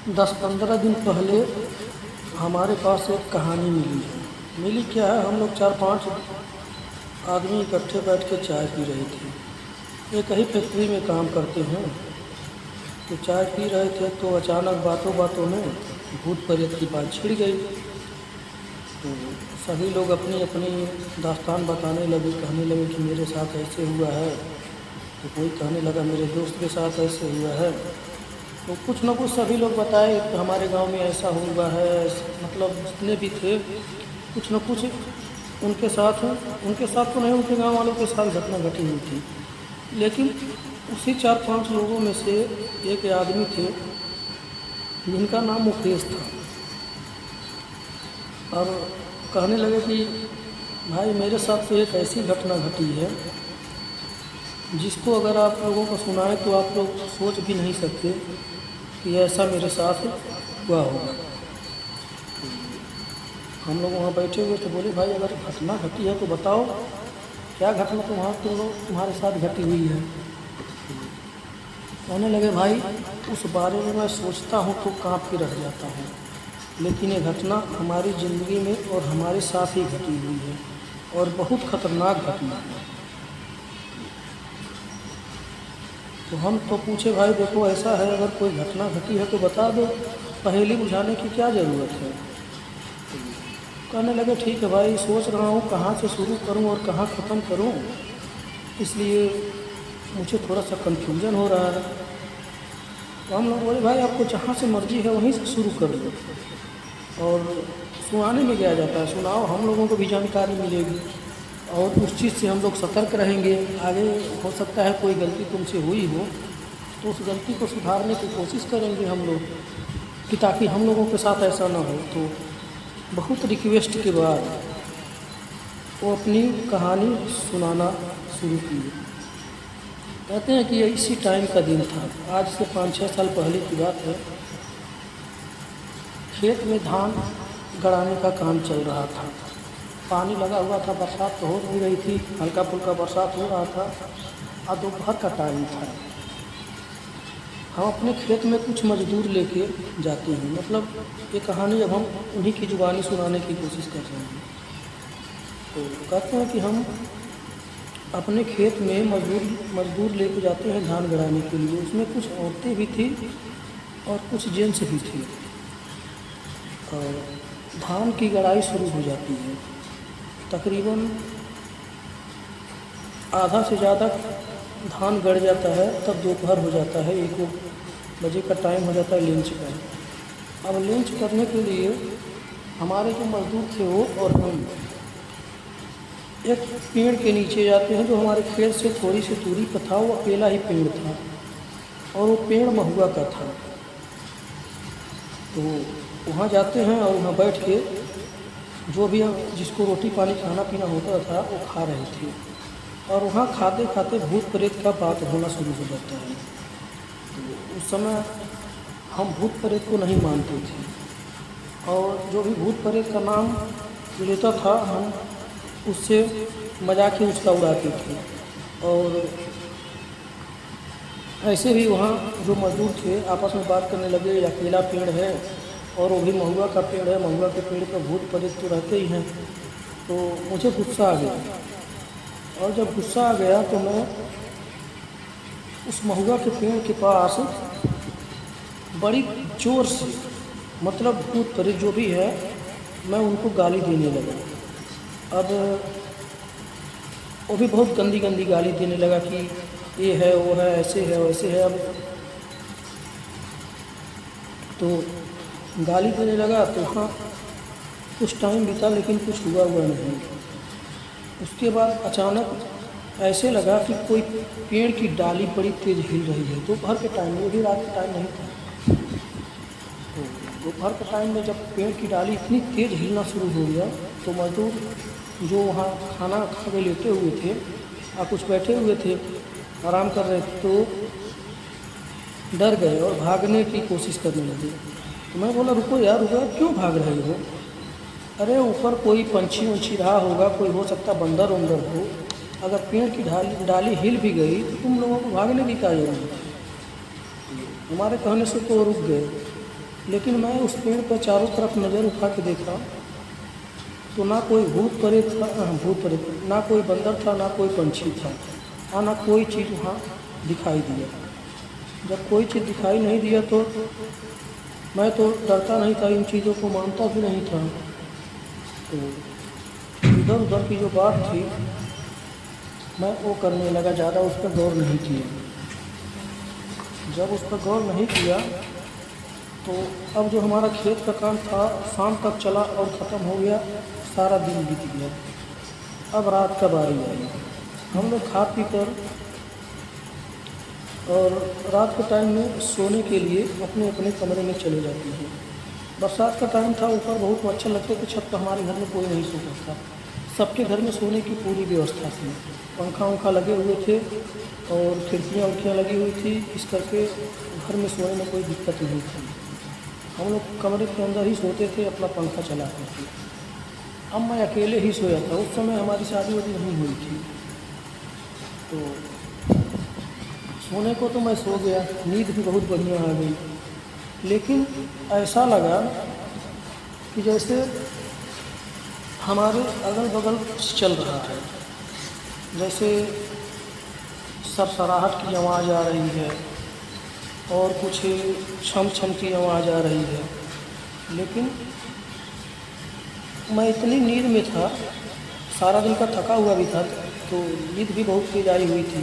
10-15 दिन पहले हमारे पास एक कहानी मिली है। मिली क्या है, हम लोग 4-5 आदमी इकट्ठे बैठ के चाय पी रहे थे। एक ही फैक्ट्री में काम करते हैं। तो चाय पी रहे थे तो अचानक बातों बातों में भूत प्रेत की बात छिड़ गई। तो सभी लोग अपनी अपनी दास्तान बताने लगे, कहने लगे कि मेरे साथ ऐसे हुआ है। तो कोई कहने लगा मेरे दोस्त के साथ ऐसे हुआ है। तो कुछ न कुछ सभी लोग बताए कि हमारे गांव में ऐसा हुआ है। मतलब जितने भी थे कुछ न कुछ उनके साथ तो नहीं, उनके गांव वालों के साथ घटना घटी हुई थी। लेकिन उसी 4-5 लोगों में से एक आदमी थे जिनका नाम मुकेश था। और कहने लगे कि भाई मेरे साथ तो एक ऐसी घटना घटी है जिसको अगर आप लोगों को सुनाएं तो आप लोग सोच भी नहीं सकते कि ऐसा मेरे साथ हुआ होगा। हम लोग वहाँ बैठे हुए थे, बोले भाई अगर घटना घटी है तो बताओ क्या घटना तुम्हारे साथ घटी हुई है। कहने लगे भाई उस बारे में मैं सोचता हूँ तो काँप के रह जाता हूँ, लेकिन ये घटना हमारी ज़िंदगी में और हमारे साथ ही घटी हुई है और बहुत ख़तरनाक घटना है। तो हम तो पूछे भाई देखो ऐसा है, अगर कोई घटना घटी है तो बता दो, पहेली बुझाने की क्या ज़रूरत है। कहने लगे ठीक है भाई, सोच रहा हूँ कहाँ से शुरू करूँ और कहाँ ख़त्म करूँ, इसलिए मुझे थोड़ा सा कन्फ्यूजन हो रहा है। तो हम लोग बोले भाई आपको जहाँ से मर्जी है वहीं से शुरू कर लो, और सुनाने में क्या जाता है, सुनाओ, हम लोगों को भी जानकारी मिलेगी और उस चीज़ से हम लोग सतर्क रहेंगे। आगे हो सकता है कोई गलती तुमसे हुई हो तो उस गलती को सुधारने की कोशिश करेंगे हम लोग कि ताकि हम लोगों के साथ ऐसा ना हो। तो बहुत रिक्वेस्ट के बाद वो अपनी कहानी सुनाना शुरू की। कहते हैं कि इसी टाइम का दिन था, आज से 5-6 साल पहले की बात है। खेत में धान गड़ाने का काम चल रहा था, पानी लगा हुआ था, बरसात तो हो भी रही थी, हल्का फुल्का बरसात हो रहा था और दोपहर का टाइम था। हम अपने खेत में कुछ मजदूर लेके जाते हैं। मतलब ये कहानी अब हम उन्हीं की जुबानी सुनाने की कोशिश कर रहे हैं। तो कहते हैं कि हम अपने खेत में मजदूर लेके जाते हैं धान गड़ाने के लिए। उसमें कुछ औरतें भी थी और कुछ जेंट्स भी थे। और धान की गड़ाई शुरू हो जाती है। तकरीबन आधा से ज़्यादा धान गड़ जाता है, तब दोपहर हो जाता है, 1 बजे का टाइम हो जाता है लंच का। अब लंच करने के लिए हमारे जो मजदूर थे वो और हम एक पेड़ के नीचे जाते हैं जो हमारे खेत से थोड़ी सी दूरी पर था। वो अकेला ही पेड़ था और वो पेड़ महुआ का था। तो वहाँ जाते हैं और वहाँ बैठ के जो भी जिसको रोटी पानी खाना पीना होता था वो खा रहे थे। और वहाँ खाते खाते भूत प्रेत का बात होना शुरू हो जाता है। तो उस समय हम भूत प्रेत को नहीं मानते थे और जो भी भूत प्रेत का नाम लेता था हम उससे मजाक ही उसका उड़ाते थे। और ऐसे भी वहाँ जो मजदूर थे आपस में बात करने लगे, अकेला पेड़ है और वो भी महुआ का पेड़ है, महुआ के पेड़ पर भूत प्रेत तो रहते ही हैं। तो मुझे गुस्सा आ गया, और जब गुस्सा आ गया तो मैं उस महुआ के पेड़ के पास बड़ी ज़ोर से, मतलब भूत प्रेत जो भी है, मैं उनको गाली देने लगा। अब वो भी बहुत गंदी गंदी गाली देने लगा कि ये है वो है, ऐसे है वैसे है। अब तो गाली देने लगा तो हाँ कुछ टाइम बीता लेकिन कुछ हुआ नहीं। उसके बाद अचानक ऐसे लगा कि कोई पेड़ की डाली बड़ी तेज़ हिल रही है। दोपहर के टाइम में, वो भी रात के टाइम नहीं था। तो दोपहर के टाइम में जब पेड़ की डाली इतनी तेज़ हिलना शुरू हो गया तो मजदूर जो वहाँ खाना खा के लेटे हुए थे और कुछ बैठे हुए थे आराम कर रहे थे, तो डर गए और भागने की कोशिश करने लगे। तो मैं बोला रुको यार रुको, क्यों भाग रहे हो? अरे ऊपर कोई पंछी वंछी रहा होगा, कोई हो सकता बंदर वंदर हो, अगर पेड़ की डाली हिल भी गई तो तुम लोगों को भागने की क्या जरूरत है? हमारे कहने से तो रुक गए। लेकिन मैं उस पेड़ पर चारों तरफ नज़र उठा के देखा तो ना कोई भूत प्रेत था, भूत प्रेत ना कोई बंदर था, ना कोई पंछी था, हाँ ना कोई चीज़ वहाँ दिखाई दिया। जब कोई चीज़ दिखाई नहीं दिया तो मैं तो डरता नहीं था, इन चीज़ों को मानता भी नहीं था। तो इधर उधर की जो बात थी मैं वो करने लगा, ज़्यादा उस पर गौर नहीं किया। जब उस पर गौर नहीं किया तो अब जो हमारा खेत का काम था शाम तक चला और ख़त्म हो गया, सारा दिन बीत गया। अब रात का बारी आई, हम लोग खा पी कर और रात के टाइम में सोने के लिए अपने अपने कमरे में चले जाते हैं। बरसात का टाइम था, ऊपर बहुत मच्छर लगते थे, छत पर हमारे घर में कोई नहीं सो सकता। सबके घर में सोने की पूरी व्यवस्था थी, पंखा वंखा लगे हुए थे और खिड़कियाँ उड़कियाँ लगी हुई थी, इस करके घर में सोने में कोई दिक्कत नहीं थी। हम लोग कमरे के अंदर ही सोते थे, अपना पंखा चलाते थे। अब मैं अकेले ही सोया था, उस समय हमारी शादी वादी नहीं हुई थी। तो सोने को तो मैं सो गया, नींद भी बहुत बढ़िया आ गई, लेकिन ऐसा लगा कि जैसे हमारे अगल बगल चल रहा है, जैसे सरसराहट की आवाज़ आ रही है और कुछ छम छम की आवाज़ आ रही है। लेकिन मैं इतनी नींद में था, सारा दिन का थका हुआ भी था, तो नींद भी बहुत तेज आई हुई थी।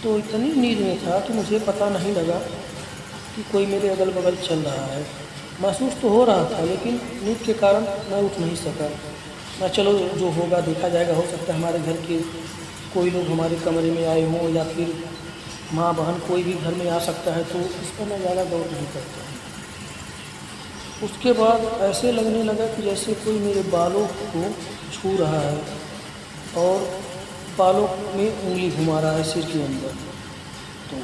तो इतनी नींद में था कि मुझे पता नहीं लगा कि कोई मेरे अगल बगल चल रहा है। महसूस तो हो रहा था, लेकिन नींद के कारण मैं उठ नहीं सका। मैं चलो जो होगा देखा जाएगा, हो सकता है हमारे घर के कोई लोग हमारे कमरे में आए हों या फिर माँ बहन कोई भी घर में आ सकता है, तो इस पर मैं ज़्यादा गौर नहीं करता। उसके बाद ऐसे लगने लगा कि जैसे कोई मेरे बालों को छू रहा है और बालों में उंगली घुमा रहा है सिर के अंदर। तो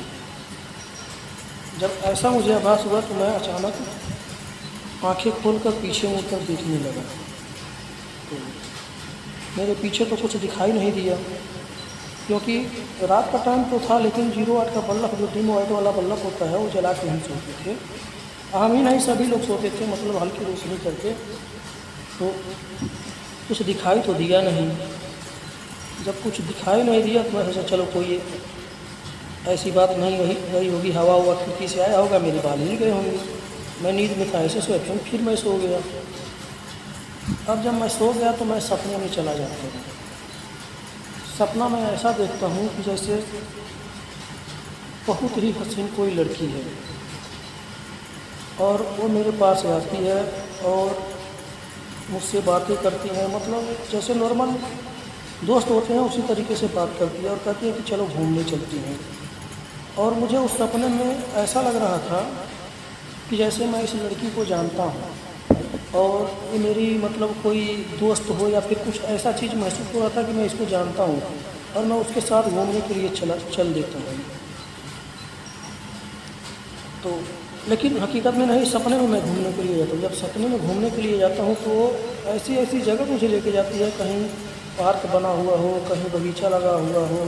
जब ऐसा मुझे आभास हुआ तो मैं अचानक आंखें खोलकर पीछे मुड़कर देखने लगा। तो मेरे पीछे तो कुछ दिखाई नहीं दिया, क्योंकि रात का टाइम तो था, लेकिन 08 का बल्ब, जो डिम लाइट वाला बल्ब होता है, वो जला के हम सोते थे। हम ही नहीं, सभी लोग सोते थे, मतलब हल्की रोशनी करके। तो कुछ दिखाई तो दिया नहीं। जब कुछ दिखाई नहीं दिया तो मैं सोचा चलो कोई ऐसी बात नहीं वही होगी, हवा हुआ खिड़की से आया होगा, मेरे बाल हिल गए होंगे। मैं नींद में था, ऐसे सोया, फिर मैं सो गया। अब जब मैं सो गया तो मैं सपने में चला जाता हूँ। सपना मैं ऐसा देखता हूँ कि जैसे बहुत ही हसीन कोई लड़की है और वो मेरे पास आती है और मुझसे बातें करती हैं, मतलब जैसे नॉर्मल दोस्त होते हैं उसी तरीके से बात करती है और कहती है कि चलो घूमने चलती हैं। और मुझे उस सपने में ऐसा लग रहा था कि जैसे मैं इस लड़की को जानता हूँ और ये मेरी मतलब कोई दोस्त हो या फिर कुछ ऐसा चीज़ महसूस हो रहा था कि मैं इसको जानता हूँ और मैं उसके साथ घूमने के लिए चल देता हूँ। तो लेकिन हकीकत में नहीं, सपने में मैं घूमने के लिए जाता हूँ। जब सपने में घूमने के लिए जाता हूँ तो ऐसी ऐसी जगह मुझे लेके जाती है, कहीं पार्क बना हुआ हो, कहीं बगीचा लगा हुआ हो,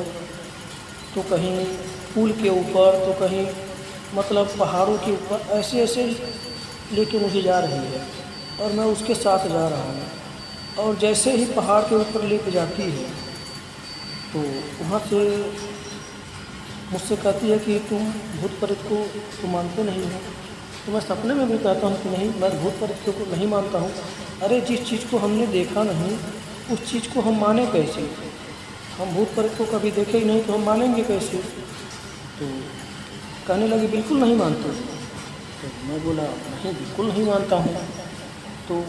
तो कहीं पुल के ऊपर, तो कहीं मतलब पहाड़ों के ऊपर, ऐसे ऐसे लेके मुझे जा रही है और मैं उसके साथ जा रहा हूँ। और जैसे ही पहाड़ के ऊपर लेके जाती है तो वहाँ से मुझसे कहती है कि तुम भूत प्रेत को तो मानते नहीं हो। तो मैं सपने में भी कहता हूँ कि नहीं, मैं भूत प्रेत को नहीं मानता हूँ। अरे जिस चीज़ को हमने देखा नहीं उस चीज़ को हम माने कैसे? हम भूत प्रेत को कभी देखे ही नहीं तो हम मानेंगे कैसे? तो कहने लगी बिल्कुल नहीं मानते। तो मैं बोला नहीं, बिल्कुल नहीं मानता हूँ। तो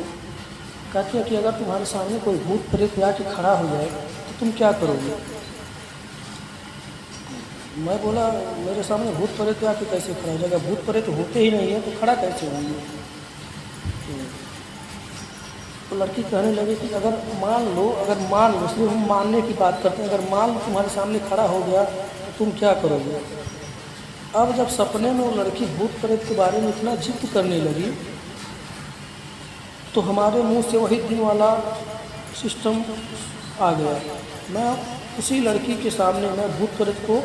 कहती है कि अगर तुम्हारे सामने कोई भूत प्रेत आके खड़ा हो जाए तो तुम क्या करोगे? मैं बोला मेरे सामने भूत प्रेत आके कैसे खड़ा हो जाएगा? भूत प्रेत होते ही नहीं है तो खड़ा कैसे होंगे? तो लड़की कहने लगी कि अगर मान लो, सिर्फ हम मानने की बात करते हैं, अगर मान लो तुम्हारे सामने खड़ा हो गया तो तुम क्या करोगे? अब जब सपने में वो लड़की भूत प्रेत के बारे में इतना जिक्र करने लगी तो हमारे मुंह से वही दिन वाला सिस्टम आ गया। मैं उसी लड़की के सामने मैं भूत प्रेत को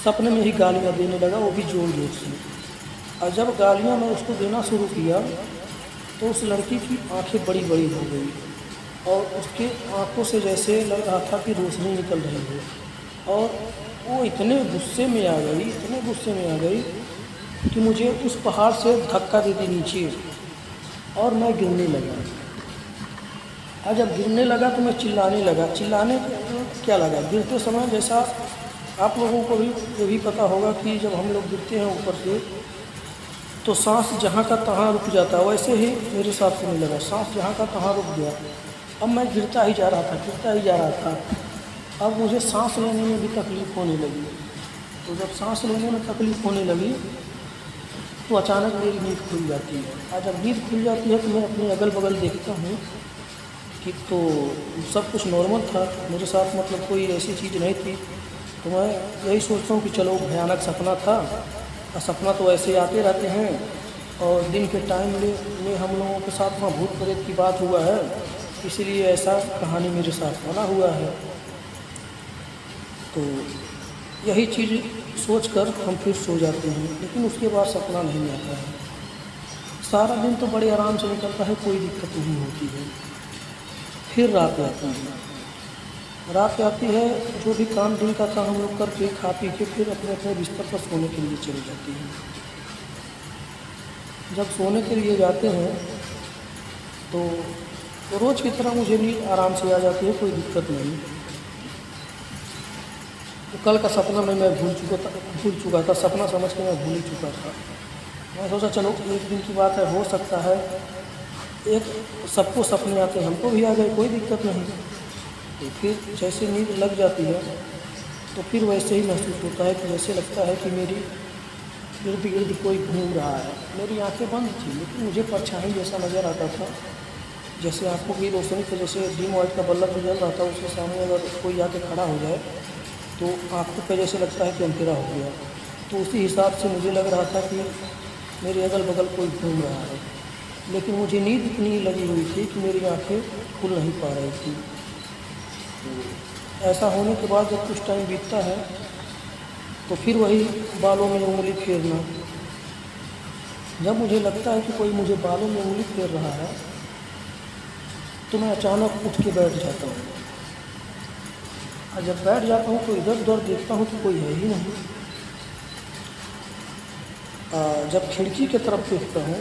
सपने में ही गालियाँ देने लगा, वो भी जोर जोर से। और जब गालियाँ मैं उसको देना शुरू किया तो उस लड़की की आंखें बड़ी बड़ी हो गई और उसके आंखों से जैसे लग रहा था कि रोशनी निकल रही है। और वो इतने गुस्से में आ गई, इतने गुस्से में आ गई कि मुझे उस पहाड़ से धक्का दे दी नीचे और मैं गिरने लगा। और जब गिरने लगा तो मैं चिल्लाने लगा। चिल्लाने क्या लगा, गिरते समय जैसा आप लोगों को भी ये भी पता होगा कि जब हम लोग गिरते हैं ऊपर से तो सांस जहाँ का तहाँ रुक जाता है, वैसे ही मेरे साथ होने लगा। सांस जहाँ का तहाँ रुक गया। अब मैं गिरता ही जा रहा था, गिरता ही जा रहा था। अब मुझे सांस लेने में भी तकलीफ़ होने लगी। तो जब सांस लेने में तकलीफ़ होने लगी तो अचानक मेरी नींद खुल जाती है। और जब नींद खुल जाती है तो मैं अपने अगल बगल देखता हूँ कि तो सब कुछ नॉर्मल था मेरे साथ, मतलब कोई ऐसी चीज़ नहीं थी। तो मैं यही सोचता हूँ कि चलो भयानक सपना था, और सपना तो ऐसे आते रहते हैं और दिन के टाइम में हम लोगों के साथ वहाँ भूत प्रेत की बात हुआ है, इसीलिए ऐसा कहानी मेरे साथ बना हुआ है। तो यही चीज़ सोचकर हम फिर सो जाते हैं, लेकिन उसके बाद सपना नहीं आता है। सारा दिन तो बड़े आराम से निकलता है, कोई दिक्कत नहीं होती है। फिर रात आती है। रात आती है, जो भी काम दिन का था हम लोग करके खा पी के फिर अपने अपने बिस्तर पर सोने के लिए चले जाते हैं। जब सोने के लिए जाते हैं तो रोज़ की तरह मुझे भी आराम से आ जाती है, कोई दिक्कत नहीं। तो कल का सपना मैं भूल चुका था, सपना समझ के मैं भूल ही चुका था। मैं सोचा चलो एक दिन की बात है, हो सकता है एक सबको सपने आते हैं, हमको भी आ गए, कोई दिक्कत नहीं। तो फिर जैसे नींद लग जाती है तो फिर वैसे ही महसूस होता है कि जैसे लगता है कि मेरी इर्द गिर्द कोई घूम रहा है। मेरी आंखें बंद थी लेकिन मुझे परछाई जैसा नज़र आता था, जैसे आंखों की रोशनी पे जैसे डिम लाइट का बल्ब भी जल रहा था, उसके सामने अगर कोई आके खड़ा हो जाए तो आंखों पे जैसे लगता है कि अंधेरा हो गया। तो उसी हिसाब से मुझे लग रहा था कि मेरे अगल बगल कोई घूम रहा है, लेकिन मुझे नींद इतनी लगी हुई थी कि मेरी आंखें खुल नहीं पा रही थी। ऐसा होने के बाद जब कुछ टाइम बीतता है तो फिर वही बालों में उंगली फेरना। जब मुझे लगता है कि कोई मुझे बालों में उंगली फेर रहा है तो मैं अचानक उठ के बैठ जाता हूँ। और जब बैठ जाता हूँ तो इधर उधर देखता हूँ तो कोई है ही नहीं। जब खिड़की की तरफ देखता हूँ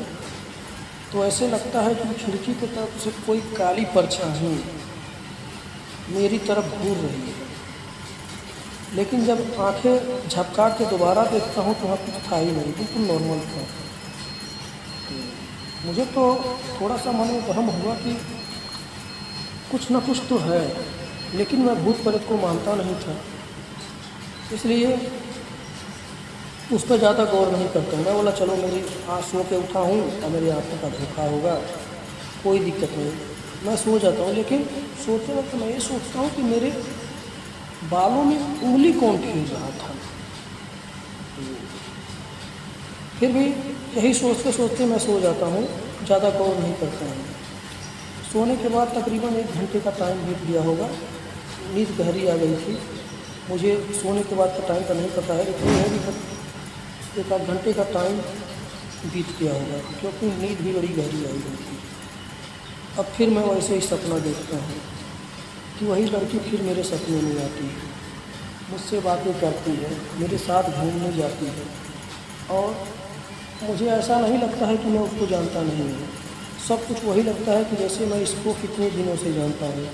तो ऐसे लगता है कि खिड़की की तरफ से कोई काली परछाई मेरी तरफ घूर रही है। लेकिन जब आंखें झपका के दोबारा देखता हूँ तो वहाँ कुछ था ही नहीं, बिल्कुल नॉर्मल था। मुझे तो थोड़ा सा मन में वहम हुआ कि कुछ ना कुछ तो है, लेकिन मैं भूत प्रेत को मानता नहीं था, इसलिए उस पर ज़्यादा गौर नहीं करता। मैं बोला चलो मेरी आज सो के उठा हूँ और मेरी आंखों का धोखा होगा, कोई दिक्कत नहीं, मैं सो जाता हूँ। लेकिन सोते वक्त मैं ये सोचता हूँ कि मेरे बालों में उंगली कौन फेर रहा था। फिर भी यही सोचते सोचते मैं सो जाता हूँ, ज़्यादा गौर नहीं करता हूँ। सोने के बाद तकरीबन 1 घंटे का टाइम बीत गया होगा, नींद गहरी आ गई थी। मुझे सोने के बाद का टाइम का नहीं पता है, लेकिन यह भी 1 घंटे का टाइम बीत गया होगा, क्योंकि नींद भी बड़ी गहरी आई हुई थी। अब फिर मैं वैसे ही सपना देखता हूँ कि वही लड़की फिर मेरे सपने में आती है, मुझसे बातें करती है, मेरे साथ घूमने जाती है, और मुझे ऐसा नहीं लगता है कि मैं उसको जानता नहीं हूँ। सब कुछ वही लगता है कि जैसे मैं इसको कितने दिनों से जानता हूँ,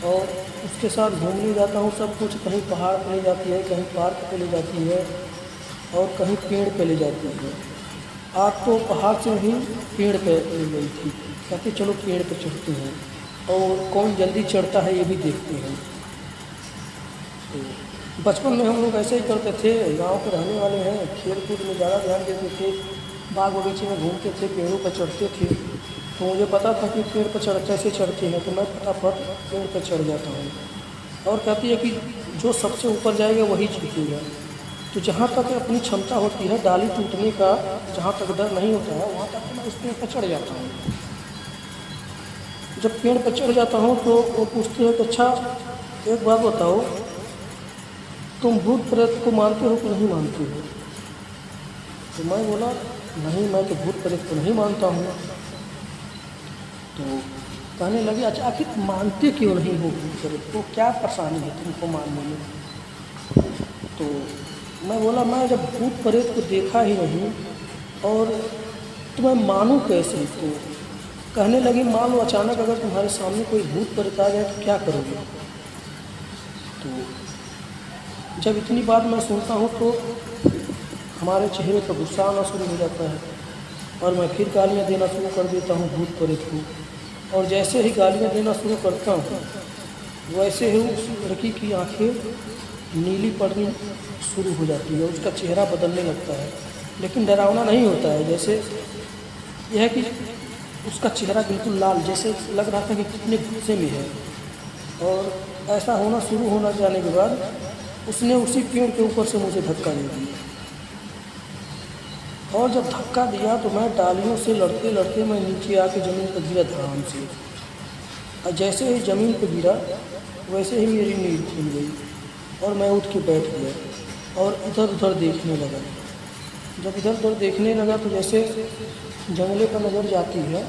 और उसके साथ घूमने जाता हूँ। सब कुछ कहीं पहाड़ पे ले जाती है, कहीं पार्क पे ले जाती है, और कहीं पेड़ पे ले जाती है। आज तो पहाड़ से ही पेड़ पे ले गई थी, कहते चलो पेड़ पे चढ़ते हैं और कौन जल्दी चढ़ता है ये भी देखते हैं। तो बचपन में हम लोग ऐसे ही करते थे, गांव के रहने वाले हैं, खेल कूद में ज़्यादा ध्यान देते थे, बाग बगीचे में घूमते थे, पेड़ों पर चढ़ते थे। तो मुझे पता था कि पेड़ पर कैसे चढ़ते हैं, तो मैं फटाफट पेड़ पर चढ़ जाता हूँ। और कहती है कि जो सबसे ऊपर जाएगा वही जीतेगा। तो जहाँ तक अपनी क्षमता होती है डाली टूटने का, जहाँ तक डर नहीं होता है वहाँ तक मैं उस पेड़ पर चढ़ जाता हूँ। जब पेड़ पर चढ़ जाता हूँ तो वो पूछती है कि अच्छा एक बात बताओ, तुम भूत प्रेत को मानते हो कि नहीं मानते हो? तो मैं बोला नहीं, मैं तो भूत प्रेत को नहीं मानता हूँ। तो कहने लगे अच्छा आखिर मानते क्यों नहीं हो भूत प्रेत को, क्या परेशानी है तुमको मानने में? तो मैं बोला मैं जब भूत प्रेत को देखा ही नहीं और तो मैं मानूँ कैसे? तो कहने लगी मान लो अचानक अगर तुम्हारे सामने कोई भूत प्रेत आ जाए तो क्या करोगे? तो जब इतनी बात मैं सुनता हूँ तो हमारे चेहरे पर गुस्सा आना शुरू हो जाता है और मैं फिर गालियाँ देना शुरू कर देता हूँ भूत प्रेत को। और जैसे ही गालियाँ देना शुरू करता हूँ वैसे ही उस लड़की की आंखें नीली पड़नी शुरू हो जाती है, उसका चेहरा बदलने लगता है। लेकिन डरावना नहीं होता है, जैसे यह है कि उसका चेहरा बिल्कुल लाल, जैसे लग रहा था कि कितने गुस्से में है। और ऐसा होना शुरू होना जाने के बाद उसने उसी पेड़ के ऊपर से मुझे धक्का दे दिया। और जब धक्का दिया तो मैं डालियों से लड़ते लड़ते मैं नीचे आके ज़मीन पर गिरा धड़ाम से। और जैसे ही ज़मीन पर गिरा वैसे ही मेरी नींद खुल गई और मैं उठ के बैठ गया और इधर उधर देखने लगा। जब इधर उधर देखने लगा तो जैसे जंगले पर नज़र जाती है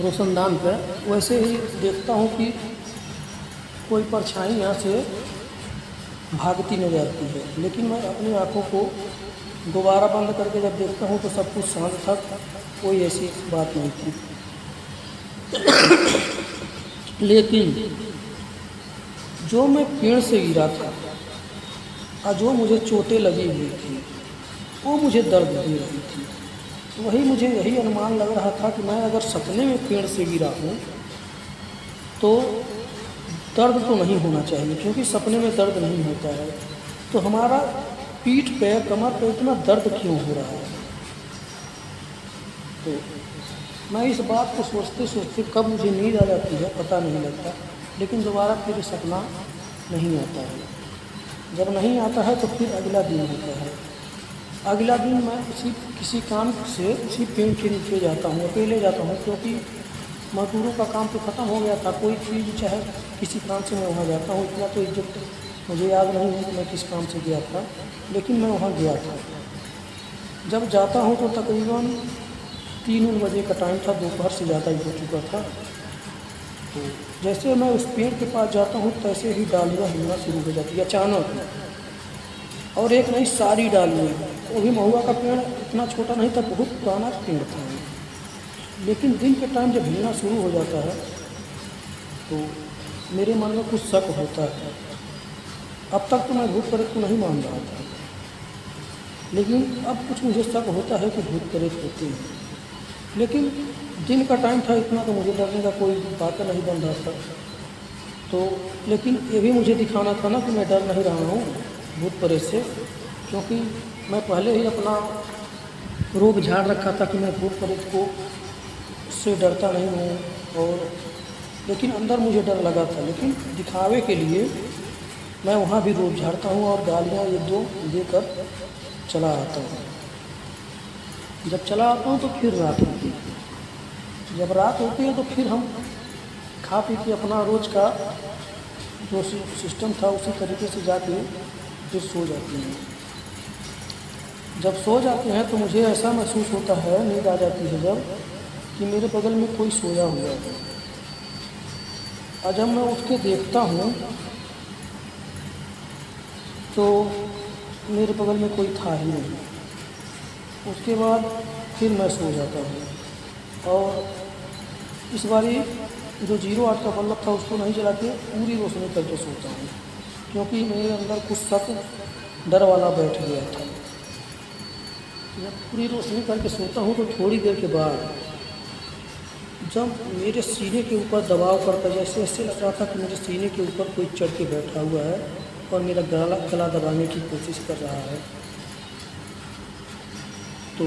रोशनदान पर, वैसे ही देखता हूँ कि कोई परछाई यहाँ से भागती नजर आती है। लेकिन मैं अपनी आँखों को दोबारा बंद करके जब देखता हूँ तो सब कुछ शांत था, कोई ऐसी बात नहीं थी। लेकिन जो मैं पेड़ से गिरा था और जो मुझे चोटें लगी हुई थी वो मुझे दर्द दे रही थी। तो वही मुझे यही अनुमान लग रहा था कि मैं अगर सपने में पेड़ से गिरा हूँ तो दर्द तो नहीं होना चाहिए, क्योंकि सपने में दर्द नहीं होता है। तो हमारा पीठ पे कमर पे इतना दर्द क्यों हो रहा है? तो मैं इस बात को सोचते सोचते कब मुझे नींद आ जाती है पता नहीं लगता, लेकिन दोबारा फिर सपना नहीं आता है। जब नहीं आता है तो फिर अगला दिन होता है। अगला दिन मैं किसी काम से उसी पेड़ के नीचे जाता हूँ, अकेले जाता हूँ, क्योंकि मजदूरों का काम तो ख़त्म हो गया था। कोई चीज़ चाहे किसी काम से मैं वहाँ जाता हूँ, इतना तो इज्जत मुझे याद नहीं है कि मैं किस काम से गया था, लेकिन मैं वहाँ गया था। जब जाता हूँ तो तकरीबन 3 बजे का टाइम था, दोपहर से ज़्यादा ही हो चुका था। तो जैसे मैं उस पेड़ के पास जाता हूँ तैसे ही डालियाँ हिलना शुरू हो जाती है अचानक, और एक नहीं सारी डालियाँ। वो भी महुआ का पेड़ इतना छोटा नहीं था, बहुत पुराना पेड़ था। लेकिन दिन के टाइम जब हिलना शुरू हो जाता है तो मेरे मन में कुछ शक होता है। अब तक तो मैं भूत प्रेत को नहीं मान रहा था, लेकिन अब कुछ मुझे शक होता है कि भूत प्रेत होते हैं। लेकिन दिन का टाइम था, इतना तो मुझे डरने का कोई बात नहीं बन रहा था। तो लेकिन ये भी मुझे दिखाना था ना कि मैं डर नहीं रहा हूँ भूत प्रेत से, क्योंकि मैं पहले ही अपना रोग झाड़ रखा था कि मैं भूत प्रेत को से डरता नहीं हूँ। और लेकिन अंदर मुझे डर लगा था, लेकिन दिखावे के लिए मैं वहाँ भी रोब झाड़ता हूँ और गालियाँ 1-2 देकर चला आता हूँ। जब चला आता हूँ तो फिर रात होती है। जब रात होती है तो फिर हम खा पी के अपना रोज़ का जो सिस्टम था उसी तरीके से जाके फिर सो जाते हैं। जब सो जाते हैं तो मुझे ऐसा महसूस होता है, नींद आ जाती है जब, कि मेरे बगल में कोई सोया हुआ है। और जब मैं उठ के देखता हूँ तो मेरे बगल में कोई था ही नहीं। उसके बाद फिर मैं सो जाता हूँ और इस बारी जो 08 का बल्ब था उसको नहीं जला के पूरी रोशनी करके सोता हूँ, क्योंकि मेरे अंदर कुछ शक डर वाला बैठ गया था। जब पूरी रोशनी करके सोता हूँ तो थोड़ी देर के बाद जब मेरे सीने के ऊपर दबाव करता, जैसे ऐसे लग रहा था कि मेरे सीने के ऊपर कोई चढ़ के बैठा हुआ है और मेरा गला दबाने की कोशिश कर रहा है। तो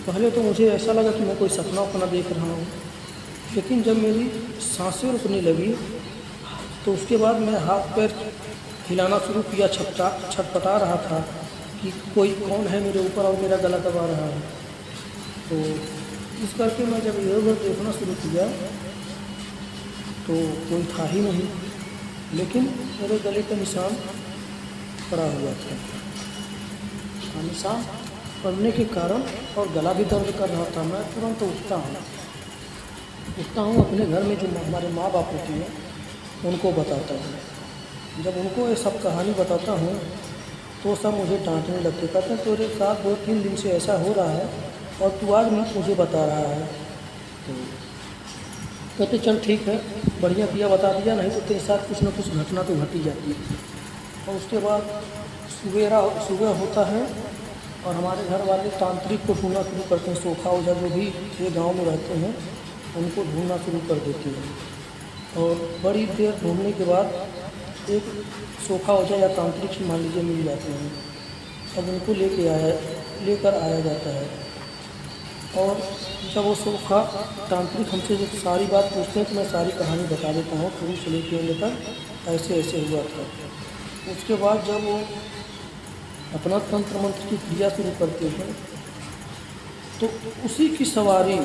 पहले तो मुझे ऐसा लगा कि मैं कोई सपना अपना देख रहा हूँ, लेकिन जब मेरी सांसें रुकने लगी तो उसके बाद मैं हाथ पैर हिलाना शुरू किया, छटपटा रहा था कि कोई कौन है मेरे ऊपर और मेरा गला दबा रहा है। तो इस करके मैं जब इधर उधर देखना शुरू किया तो कोई था ही नहीं, लेकिन मेरे गले का निशान पड़ा हुआ था। निशान पड़ने के कारण और गला भी दर्द कर रहा था। मैं तुरंत उठता हूँ अपने घर में जो हमारे माँ बाप होती हैं उनको बताता हूँ। जब उनको ये सब कहानी बताता हूँ तो सब मुझे डांटने लगते, कहते हैं तेरे साथ 2-3 दिन से ऐसा हो रहा है और तू आज मुझे बता रहा है। तो कहते चल ठीक है, बढ़िया किया बता दिया, नहीं तो तेरे साथ कुछ ना कुछ घटना तो घट ही जाती है। और उसके बाद सुबह होता है और हमारे घर वाले तांत्रिक को ढूंढना शुरू करते हैं। सोखा ओझा जो भी ये गांव में रहते हैं उनको ढूंढना शुरू कर देते हैं। और बड़ी देर ढूंढने के बाद एक सोखा ओझा या तांत्रिक ही मान लीजिए मिल जाते हैं। अब उनको लेकर आया जाता है। और जब वो सोखा तांत्रिक हमसे जब सारी बात पूछते हैं तो मैं सारी कहानी बता देता हूँ, शुरू से लेकर ऐसे ऐसे हुआ था। उसके बाद जब वो अपना तंत्र मंत्र की क्रिया शुरू करते हैं तो उसी की सवारी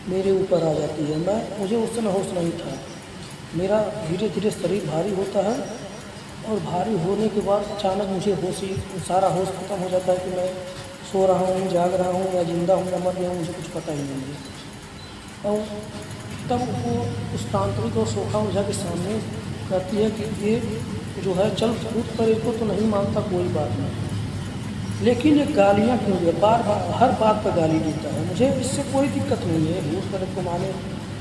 मेरे ऊपर आ जाती है। मुझे उस समय होश नहीं था। मेरा धीरे धीरे शरीर भारी होता है और भारी होने के बाद अचानक मुझे सारा होश खत्म हो जाता है कि मैं सो रहा हूँ, जाग रहा हूँ या जिंदा हूँ या मर गया हूँ, मुझे कुछ पता ही नहीं है। और तब वो उस तांत्रिक और सोखा ओझा के सामने कहती है कि ये जो है चल भूत प्रेत को तो नहीं मानता, कोई बात नहीं, लेकिन ये गालियाँ क्यों दे, बार बार हर बात पर गाली देता है। मुझे इससे कोई दिक्कत नहीं है, भूत प्रेत को माने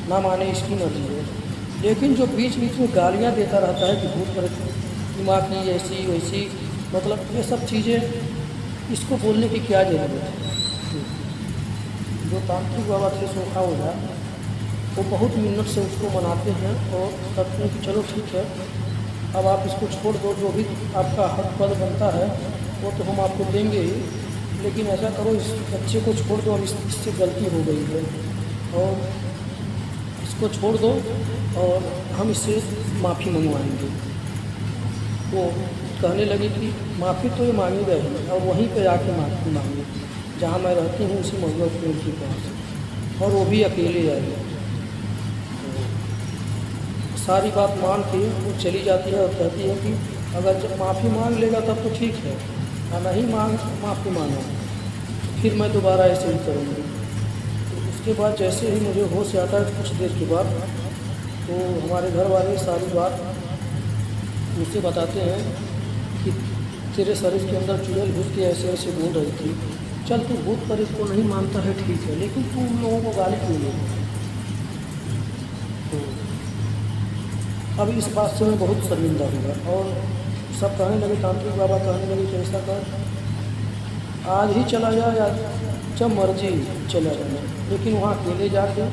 ना माने इसकी मर्जी है, लेकिन जो बीच बीच में गालियाँ देता रहता है कि भूत प्रेत दिमाग की ऐसी वैसी, मतलब ये सब चीज़ें, इसको बोलने की क्या ज़रूरत है। जो तांत्रिक बाबा थे सोखा ओझा वो बहुत मिन्नत से उसको मनाते हैं और कहते हैं कि चलो ठीक है, अब आप इसको छोड़ दो, जो भी आपका हक पद बनता है वो तो हम आपको देंगे ही, लेकिन ऐसा करो इस बच्चे को छोड़ दो, अब इससे गलती हो गई है और इसको छोड़ दो और हम इससे माफ़ी मंगवाएंगे। वो कहने लगी कि माफ़ी तो ये मांगी गई और वहीं पे आके माफ़ी मांगी जहाँ मैं रहती हूँ, उसी महुआ पेड़ के पास, और वो भी अकेले आई। सारी बात मान के वो चली जाती है और कहती है कि अगर जब माफ़ी मांग लेगा तब तो ठीक है, और नहीं माफ़ी मांगा फिर मैं दोबारा ऐसे ही करूँगी। तो उसके बाद जैसे ही मुझे होश आता है कुछ देर के बाद, तो हमारे घर वाले सारी बात मुझसे बताते हैं कि तेरे शरीर के अंदर चुड़ैल घुस के ऐसे ऐसे बोल रही थी, चल तू भूत प्रेत को नहीं मानता है ठीक है, लेकिन तू उन लोगों को गाली क्यों दे। तो अब इस बात से मैं बहुत शर्मिंदा हुआ और सब कहने लगे, तांत्रिक बाबा कहने लगे कि ऐसा कर आज ही चला जा या जब मर्जी चला जाना, लेकिन वहाँ अकेले जाके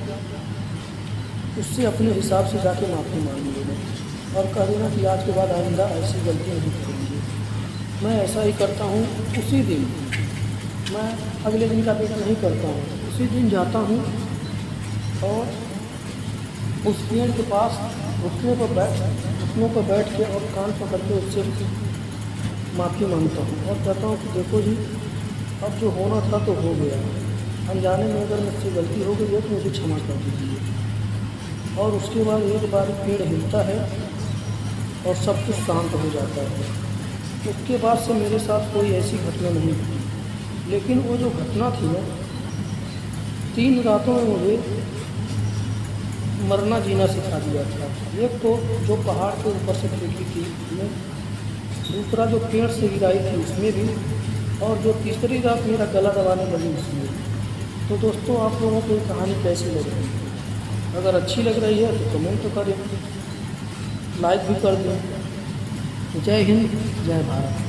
उससे अपने हिसाब से जाके माफ़ी मांग लेना और कह देना कि आज के बाद आइंदा ऐसी गलती नहीं करेंगे। मैं ऐसा ही करता हूँ। उसी दिन मैं अगले दिन का वेट नहीं करता हूँ, उसी दिन जाता हूँ और उस पेड़ के पास घुटनों पर बैठ के और कान पकड़ के उससे माफ़ी मांगता हूँ और कहता हूँ कि देखो जी, अब जो होना था तो हो गया, अनजाने में अगर मुझसे गलती हो गई है तो मुझे क्षमा कर दीजिए। और उसके बाद एक बार पेड़ हिलता है और सब कुछ शांत हो जाता है। उसके बाद से मेरे साथ कोई ऐसी घटना नहीं हुई, लेकिन वो जो घटना थी ना, 3 रातों में मुझे मरना जीना सिखा दिया था। एक तो जो पहाड़ के ऊपर से फेंकी थी उसमें, दूसरा जो पेड़ से गिराई थी उसमें भी, और जो तीसरी रात मेरा गला दबाने लगी उसमें। तो दोस्तों, आप लोगों को ये कहानी कैसी लग रही है? अगर अच्छी लग रही है तो कमेंट तो करें, लाइक भी कर दें। जय हिंद, जय भारत।